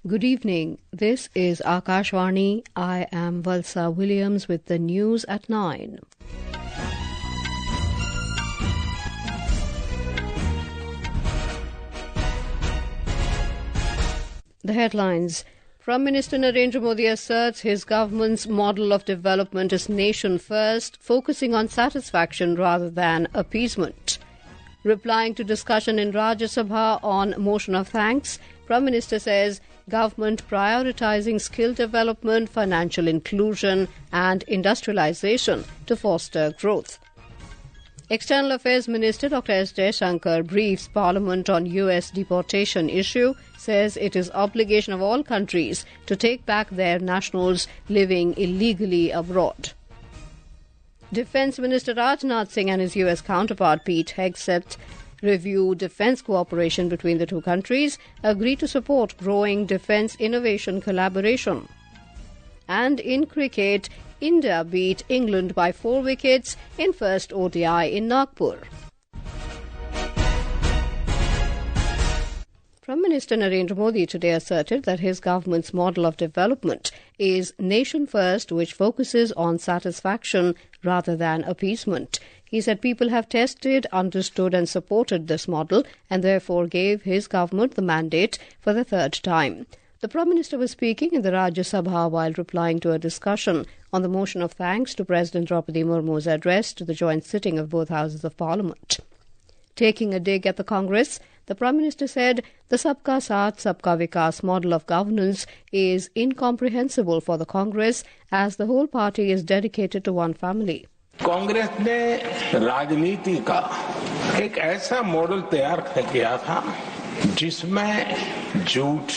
Good evening. This is Akashvani. I am Valsa Williams with the news at 9. The headlines. Prime Minister Narendra Modi asserts his government's model of development is nation first, focusing on satisfaction rather than appeasement. Replying to discussion in Rajya Sabha on motion of thanks, Prime Minister says government prioritizing skill development, financial inclusion and industrialization to foster growth. External Affairs Minister Dr. S. Jaishankar briefs Parliament on US deportation issue, says it is obligation of all countries to take back their nationals living illegally abroad. Defence Minister Rajnath Singh and his US counterpart Pete Hegseth review defence cooperation between the two countries, agree to support growing defence innovation collaboration. And in cricket, India beat England by 4 wickets in first ODI in Nagpur. Prime Minister Narendra Modi today asserted that his government's model of development is nation first, which focuses on satisfaction rather than appeasement. He said people have tested, understood and supported this model and therefore gave his government the mandate for the third time. The Prime Minister was speaking in the Rajya Sabha while replying to a discussion on the motion of thanks to President Draupadi Murmu's address to the joint sitting of both houses of Parliament. Taking a dig at the Congress, the Prime Minister said the Sabka Saath, Sabka Vikas model of governance is incomprehensible for the Congress as the whole party is dedicated to one family. Congress ने राजनीति का एक ऐसा model तैयार किया था जिसमें झूठ,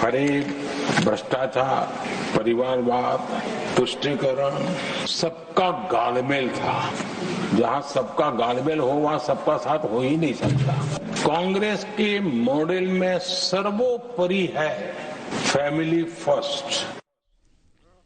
फरेब, भ्रष्टाचार, परिवारवाद, तुष्टीकरण सबका गालमेल था। जहां सबका गालमेल हो वहां सबका साथ हो ही नहीं सकता। कांग्रेस के मॉडल में सर्वोपरि है family first.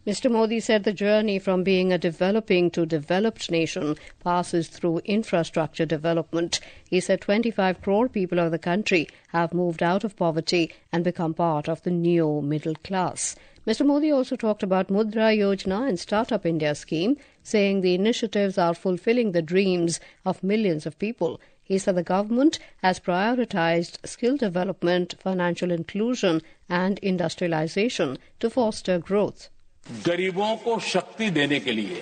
Mr. Modi said the journey from being a developing to developed nation passes through infrastructure development. He said 25 crore people of the country have moved out of poverty and become part of the new middle class. Mr. Modi also talked about Mudra Yojana and Startup India scheme, saying the initiatives are fulfilling the dreams of millions of people. He said the government has prioritized skill development, financial inclusion and industrialization to foster growth. गरीबों को शक्ति देने के लिए,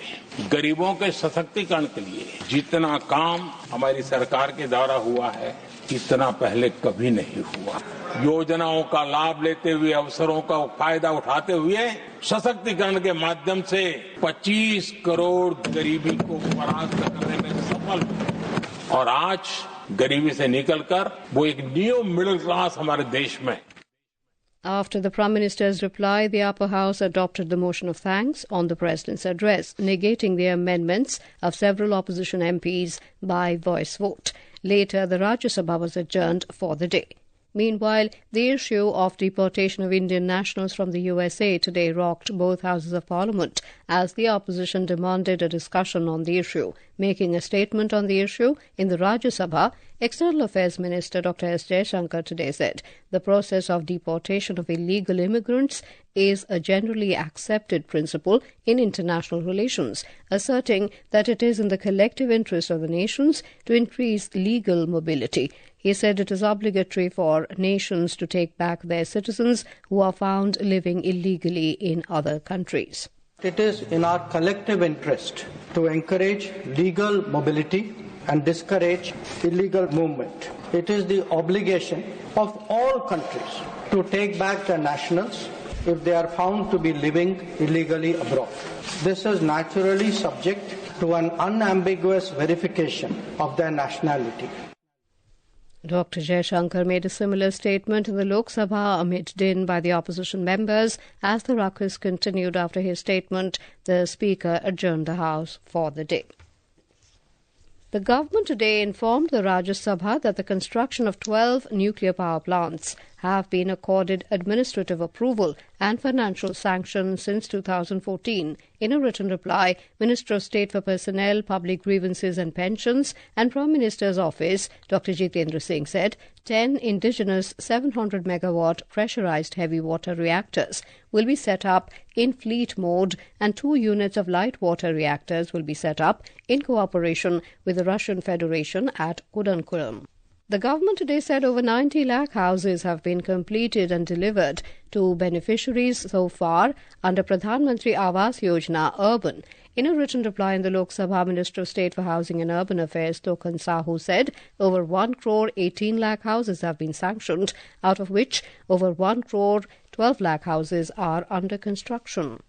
गरीबों के सशक्तिकरण के लिए जितना काम हमारी सरकार के द्वारा हुआ है, इतना पहले कभी नहीं हुआ। योजनाओं का लाभ लेते हुए, अवसरों का फायदा उठाते हुए, सशक्तिकरण के माध्यम से 25 करोड़ गरीबी को परास्त करने में सफल हुए और आज गरीबी से निकलकर वो एक न्यू मिडिल क्लास हमारे देश में। After the Prime Minister's reply, the Upper House adopted the motion of thanks on the President's address, negating the amendments of several opposition MPs by voice vote. Later, the Rajya Sabha was adjourned for the day. Meanwhile, the issue of deportation of Indian nationals from the USA today rocked both houses of Parliament as the opposition demanded a discussion on the issue. Making a statement on the issue in the Rajya Sabha, External Affairs Minister Dr. S. Jaishankar today said the process of deportation of illegal immigrants is a generally accepted principle in international relations, asserting that it is in the collective interest of the nations to increase legal mobility. He said it is obligatory for nations to take back their citizens who are found living illegally in other countries. It is in our collective interest to encourage legal mobility and discourage illegal movement. It is the obligation of all countries to take back their nationals if they are found to be living illegally abroad. This is naturally subject to an unambiguous verification of their nationality. Dr. Jaishankar made a similar statement in the Lok Sabha amid din by the opposition members. As the ruckus continued after his statement, the Speaker adjourned the House for the day. The government today informed the Rajya Sabha that the construction of 12 nuclear power plants have been accorded administrative approval and financial sanction since 2014. In a written reply, Minister of State for Personnel, Public Grievances and Pensions and Prime Minister's Office, Dr. Jaishankar Singh said 10 indigenous 700-megawatt pressurized heavy water reactors will be set up in fleet mode and 2 units of light water reactors will be set up in cooperation with the Russian Federation at Kudankulam. The government today said over 90 lakh houses have been completed and delivered to beneficiaries so far under Pradhan Mantri Awas Yojana Urban. In a written reply in the Lok Sabha, Minister of State for Housing and Urban Affairs Tokan Sahu said over 1 crore 18 lakh houses have been sanctioned, out of which over 1 crore 12 lakh houses are under construction.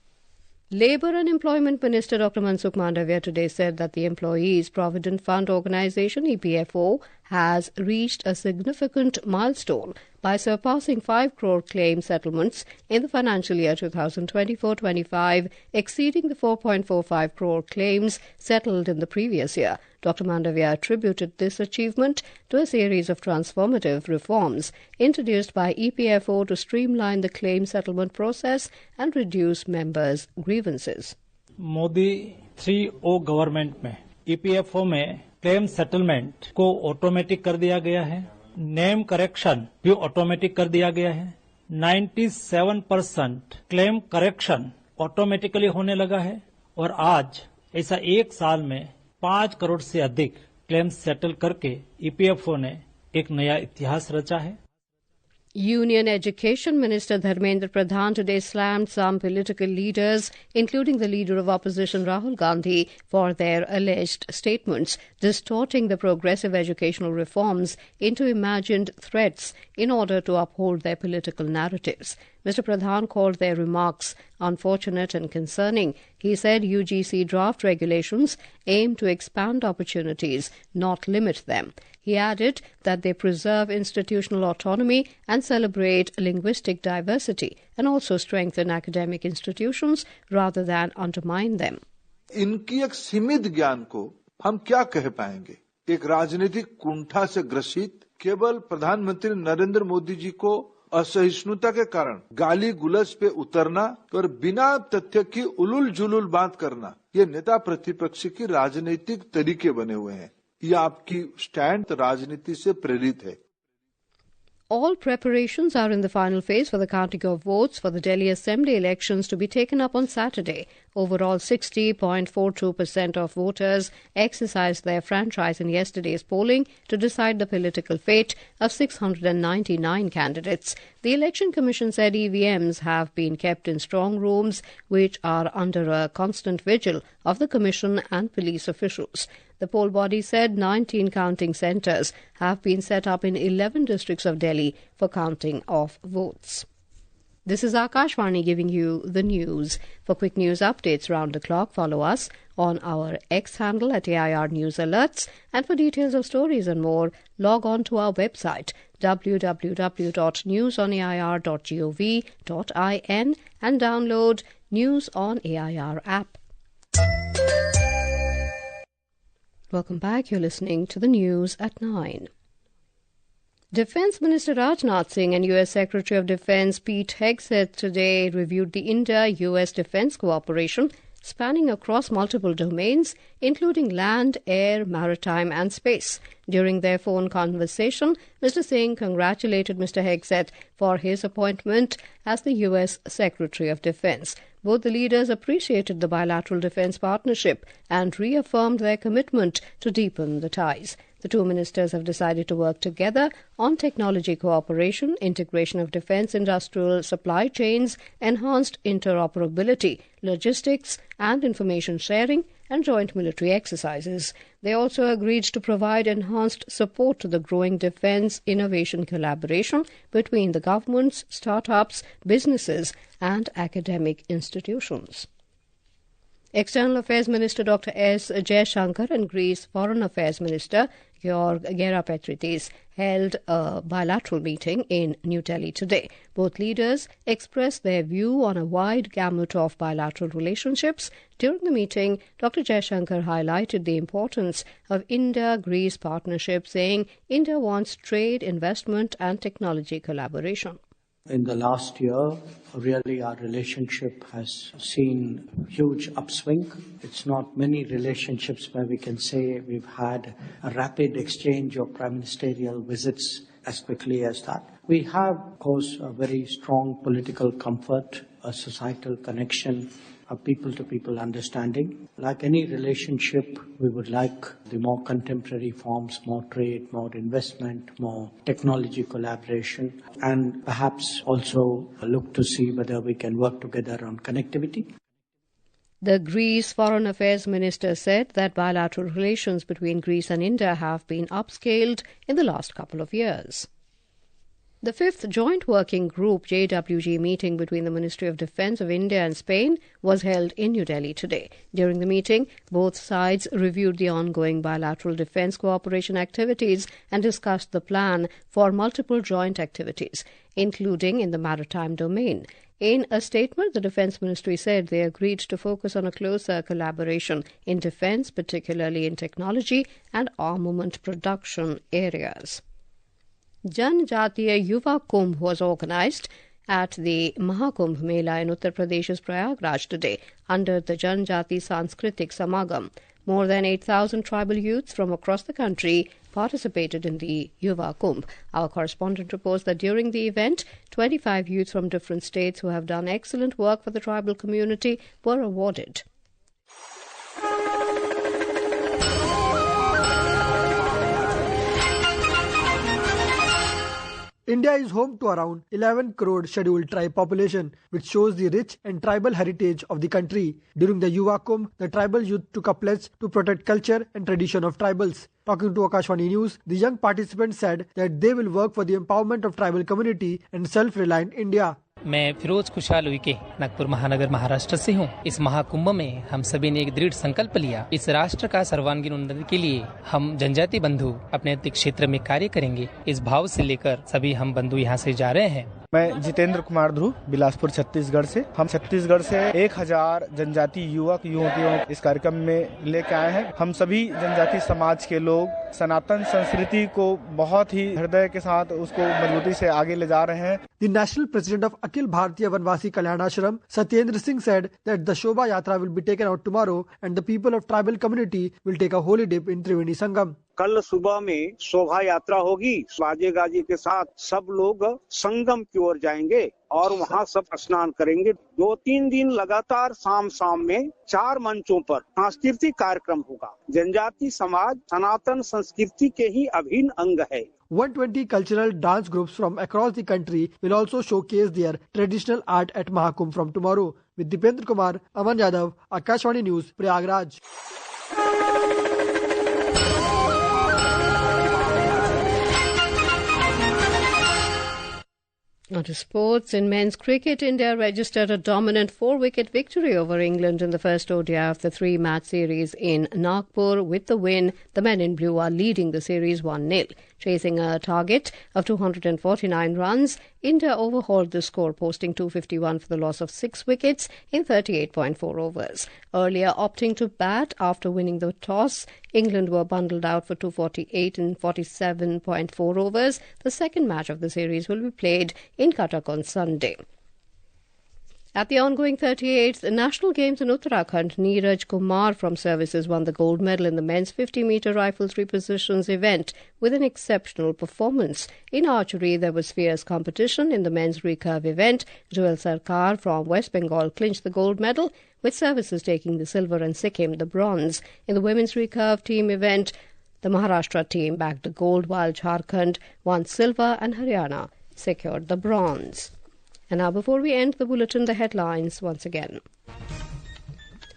Labour and Employment Minister Dr. Mansukh Mandavia today said that the Employees Provident Fund Organisation EPFO has reached a significant milestone by surpassing 5 crore claim settlements in the financial year 2024-25, exceeding the 4.45 crore claims settled in the previous year. Dr. Mandavia attributed this achievement to a series of transformative reforms introduced by EPFO to streamline the claim settlement process and reduce members' grievances. Modi 3O government में EPFO में claim settlement को automatic कर दिया गया है, name correction भी automatic कर दिया गया है, 97% क्लेम करेक्शन ऑटोमेटिकली होने लगा है और आज ऐसा एक साल में 5 करोड़ से अधिक क्लेम सेटल करके EPFO ने एक नया इतिहास रचा है. Union Education Minister Dharmendra Pradhan today slammed some political leaders, including the leader of opposition Rahul Gandhi, for their alleged statements, distorting the progressive educational reforms into imagined threats in order to uphold their political narratives. Mr. Pradhan called their remarks unfortunate and concerning. He said UGC draft regulations aim to expand opportunities, not limit them. He added that they preserve institutional autonomy and celebrate linguistic diversity and also strengthen academic institutions rather than undermine them. इनकी एक सीमित ज्ञान को हम क्या कह पाएंगे? एक राजनीतिक कुंठा से ग्रसित केवल प्रधानमंत्री नरेंद्र मोदी जी को असहिष्णुता के कारण गाली गुलज पे उतरना और बिना तथ्य की उलूल जुलूल बात करना, ये नेता प्रतिपक्ष की राजनीतिक तरीके बने हुए हैं. ये आपकी स्टैंड राजनीति से प्रेरित है. All preparations are in the final phase for the counting of votes for the Delhi Assembly elections to be taken up on Saturday. Overall, 60.42% of voters exercised their franchise in yesterday's polling to decide the political fate of 699 candidates. The Election Commission said EVMs have been kept in strong rooms, which are under a constant vigil of the Commission and police officials. The poll body said 19 counting centres have been set up in 11 districts of Delhi for counting of votes. This is Akashvani giving you the news. For quick news updates round the clock, follow us on our X handle at AIR News Alerts. And for details of stories and more, log on to our website www.newsonair.gov.in and download News on AIR app. Welcome back. You're listening to the news at 9. Defence Minister Rajnath Singh and U.S. Secretary of Defence Pete Hegseth today reviewed the India-U.S. defence cooperation spanning across multiple domains, including land, air, maritime and space. During their phone conversation, Mr. Singh congratulated Mr. Hegseth for his appointment as the U.S. Secretary of Defence. Both the leaders appreciated the bilateral defence partnership and reaffirmed their commitment to deepen the ties. The two ministers have decided to work together on technology cooperation, integration of defence industrial supply chains, enhanced interoperability, logistics and information sharing, and joint military exercises. They also agreed to provide enhanced support to the growing defence innovation collaboration between the governments, start-ups, businesses and academic institutions. External Affairs Minister Dr. S. Jaishankar and Greece Foreign Affairs Minister Georg Gerapetritis, held a bilateral meeting in New Delhi today. Both leaders expressed their view on a wide gamut of bilateral relationships. During the meeting, Dr. Jaishankar highlighted the importance of India-Greece partnership, saying India wants trade, investment and technology collaboration. In the last year, really our relationship has seen huge upswing. It's not many relationships where we can say we've had a rapid exchange of prime ministerial visits as quickly as that. We have, of course, a very strong political comfort, a societal connection, a people-to-people understanding. Like any relationship, we would like the more contemporary forms, more trade, more investment, more technology collaboration, and perhaps also look to see whether we can work together on connectivity. The Greece Foreign Affairs Minister said that bilateral relations between Greece and India have been upscaled in the last couple of years. The fifth Joint Working Group JWG meeting between the Ministry of Defence of India and Spain was held in New Delhi today. During the meeting, both sides reviewed the ongoing bilateral defence cooperation activities and discussed the plan for multiple joint activities, including in the maritime domain. In a statement, the Defence Ministry said they agreed to focus on a closer collaboration in defence, particularly in technology and armament production areas. Janjatiya Yuva Kumbh was organised at the Mahakumbh Mela in Uttar Pradesh's Prayagraj today under the Janjati Sanskritik Samagam. More than 8,000 tribal youths from across the country participated in the Yuva Kumbh. Our correspondent reports that during the event, 25 youths from different states who have done excellent work for the tribal community were awarded. India is home to around 11 crore scheduled tribe population, which shows the rich and tribal heritage of the country. During the Yuva Kumbh, the tribal youth took a pledge to protect culture and tradition of tribals. Talking to Akashvani News, the young participants said that they will work for the empowerment of tribal community and self-reliant India. मैं फिरोज खुशहाल उइके नागपुर महानगर महाराष्ट्र से हूँ। इस महाकुंभ में हम सभी ने एक दृढ़ संकल्प लिया। इस राष्ट्र का सर्वांगीण उन्नति के लिए हम जनजाति बंधु अपने क्षेत्र में कार्य करेंगे। इस भाव से लेकर सभी हम बंधु यहाँ से जा रहे हैं। मैं जितेंद्र कुमार ध्रुव, बिलासपुर छत्तीसगढ़ से। हम छत्तीसगढ़ से 1000 जनजाति युवक युवतियों इस कार्यक्रम में लेके आए हैं। हम सभी जनजाति समाज के लोग सनातन संस्कृति को बहुत ही हृदय के साथ उसको मजबूती से आगे ले जा रहे हैं। The national president of Akhil Bharatiya Vanvasi Kalyanashram, Satyendra Singh, said that the Shobha Yatra will be taken out tomorrow and the people of tribal community will take a holy dip in Triveni Sangam. कल सुबह में शोभा यात्रा होगी। बाजे गाजे के साथ सब लोग संगम की ओर जाएंगे और वहाँ सब स्नान करेंगे। 2-3 दिन लगातार शाम में 4 मंचों पर सांस्कृतिक कार्यक्रम होगा। जनजाति समाज सनातन संस्कृति के ही अभिन्न अंग है। 120 cultural dance groups from across the country will also showcase their traditional art at Mahakumbh from tomorrow. With Dipendra Kumar, Aman Yadav, Akashvani News, Prayagraj. On to sports. In men's cricket, India registered a dominant 4-wicket victory over England in the first ODI of the 3-match series in Nagpur. With the win, the men in blue are leading the series 1-0. Chasing a target of 249 runs, India overhauled the score, posting 251 for the loss of 6 wickets in 38.4 overs. Earlier opting to bat after winning the toss, England were bundled out for 248 in 47.4 overs. The second match of the series will be played in Cuttack on Sunday. At the ongoing 38th National Games in Uttarakhand, Neeraj Kumar from Services won the gold medal in the men's 50-metre rifle 3 positions event with an exceptional performance. In archery, there was fierce competition. In the men's recurve event, Joel Sarkar from West Bengal clinched the gold medal, with Services taking the silver and Sikkim the bronze. In the women's recurve team event, the Maharashtra team bagged the gold, while Jharkhand won silver and Haryana secured the bronze. And now, before we end the bulletin, the headlines once again.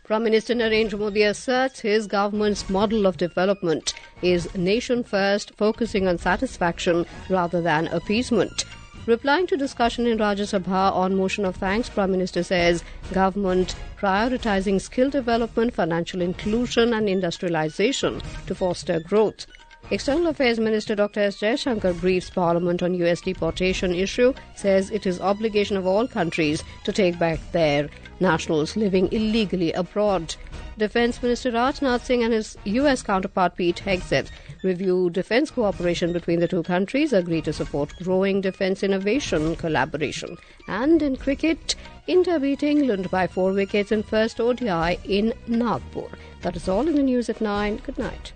Prime Minister Narendra Modi asserts his government's model of development is nation first, focusing on satisfaction rather than appeasement. Replying to discussion in Rajya Sabha on motion of thanks, Prime Minister says government prioritising skill development, financial inclusion and industrialization to foster growth. External Affairs Minister Dr. S. Jaishankar briefs Parliament on US deportation issue, says it is obligation of all countries to take back their nationals living illegally abroad. Defence Minister Rajnath Singh and his US counterpart Pete Hegseth review defence cooperation between the two countries, agree to support growing defence innovation collaboration. And in cricket, India beat England by 4 wickets in first ODI in Nagpur. That is all in the news at 9. Good night.